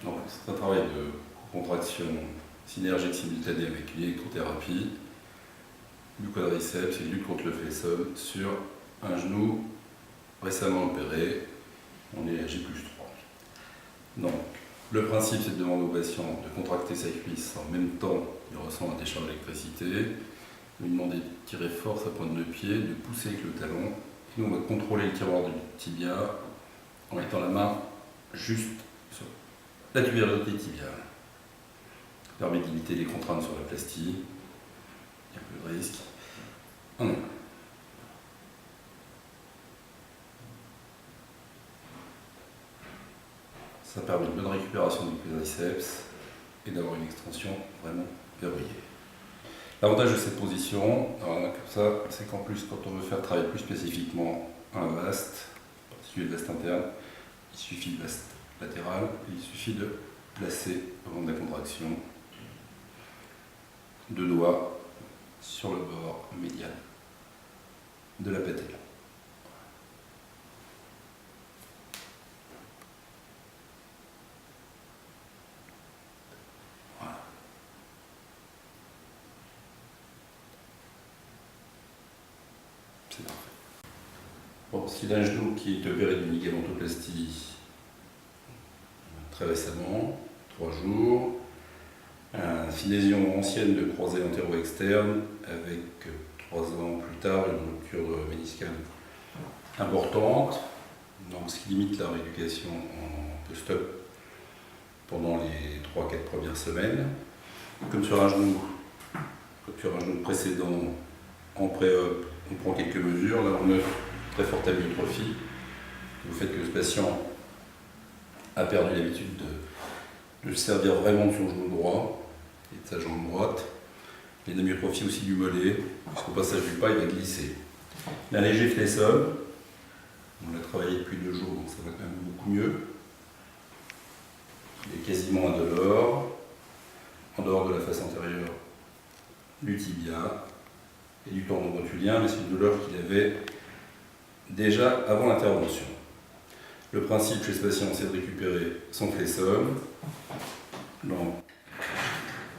Donc c'est un travail de contraction synergique simultanée avec une électrothérapie du quadriceps et lutte contre le fessum sur un genou récemment opéré. On est à J+3. Donc le principe, c'est de demander au patient de contracter sa cuisse en même temps qu'il ressent la décharge d'électricité, lui demander de tirer fort sa pointe de pied, de pousser avec le talon. Et nous, on va contrôler le tiroir du tibia en mettant la main juste sur la tuberosité tibiale. Ça permet de limiter les contraintes sur la plastie. Il y a un peu de risque. On y va. Ça permet une bonne récupération du quadriceps et d'avoir une extension vraiment verrouillée. L'avantage de cette position, comme ça, c'est qu'en plus, quand on veut faire travailler plus spécifiquement un vaste, en particulier le vaste interne, il suffit de vaste latéral, et il suffit de placer, avant de la contraction, deux doigts sur le bord médial de la patelle. C'est parfait. Bon, s'il a un genou qui est opéré d'une ligamentoplastie très récemment, 3 jours, une lésion ancienne de croisée antéro-externe avec 3 ans plus tard une rupture méniscale importante, donc ce qui limite la rééducation en post-op pendant les 3-4 premières semaines. Comme sur un genou précédent en pré-op, on prend quelques mesures. Là, on a une très forte amyotrophie. Vous faites que ce patient a perdu l'habitude de se servir vraiment de son genou droit et de sa jambe droite. Il y a une amyotrophie aussi du mollet, puisqu'au passage du pas, il va glisser. Un léger fessum, on l'a travaillé depuis 2 jours, donc ça va quand même beaucoup mieux. Il est quasiment indolore, en dehors de la face antérieure du tibia et du tendon rotulien, mais c'est une douleur qu'il avait déjà avant l'intervention. Le principe chez ce patient, c'est de récupérer son fessum. Donc,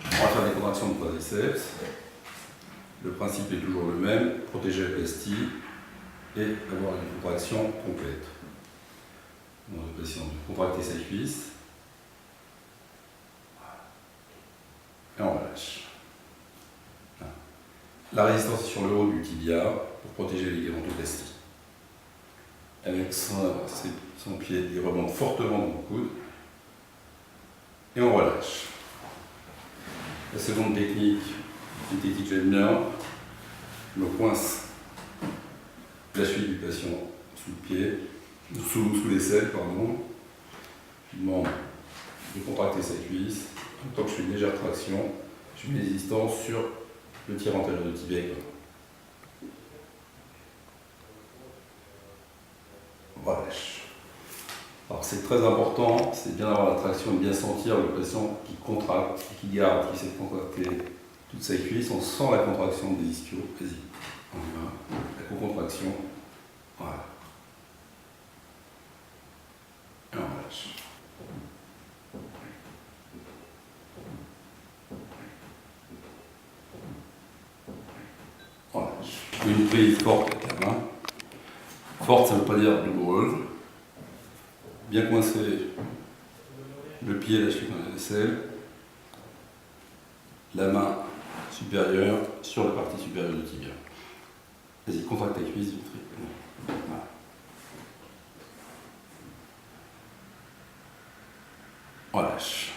on va faire des contractions de quadriceps. Le principe est toujours le même, protéger la plastie et avoir une contraction complète. Donc, le patient de contracter sa cuisse. Et on relâche. La résistance est sur le haut du tibia pour protéger les ligamentoplasties. Avec son pied, il remonte fortement dans le coude. Et on relâche. La seconde technique, une technique Gemner, je me coince la cheville du patient sous le pied, sous l'aisselle, pardon. Je demande de contracter sa cuisse. En même temps que je fais une légère traction, je mets une résistance sur le tiers antérieur de tibia. Relâche. Alors c'est très important, c'est bien d'avoir la traction et bien sentir le patient qui contracte, qui garde, qui sait contracter toute sa cuisse. On sent la contraction des ischios. Vas-y, on y va. La co-contraction. Voilà. Et on relâche. Une prise forte avec la main. Forte, ça ne veut pas dire douloureuse. Bien coincer le pied, la cheville dans la aisselle. La main supérieure sur la partie supérieure du tibia. Vas-y, contracte ta cuisse, Dimitri. Voilà. Relâche.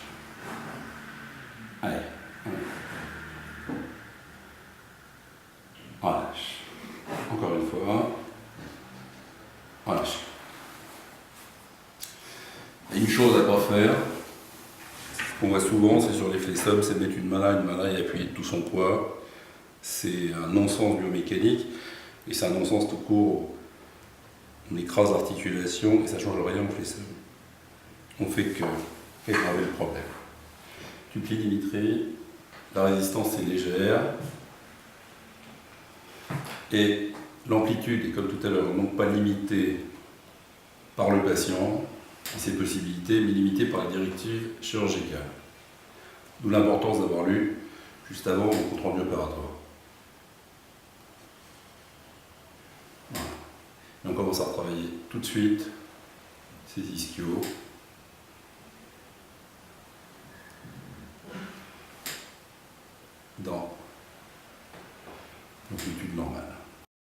Allez. Relâche. Encore une fois. Relâche. Et une chose à ne pas faire, ce qu'on voit souvent, c'est sur les flexums, c'est de mettre une main là et appuyer de tout son poids. C'est un non-sens biomécanique, et c'est un non-sens tout court. On écrase l'articulation et ça ne change rien au flexum. On fait qu'aggraver le problème. Tu plies, Dimitri, la résistance est légère. Et l'amplitude est, comme tout à l'heure, donc pas limitée par le patient. et ses possibilités, mais limitées par la directive chirurgicale. D'où l'importance d'avoir lu juste avant mon compte rendu opératoire. Voilà. Et on commence à retravailler tout de suite ces ischios. Dans l'amplitude normale.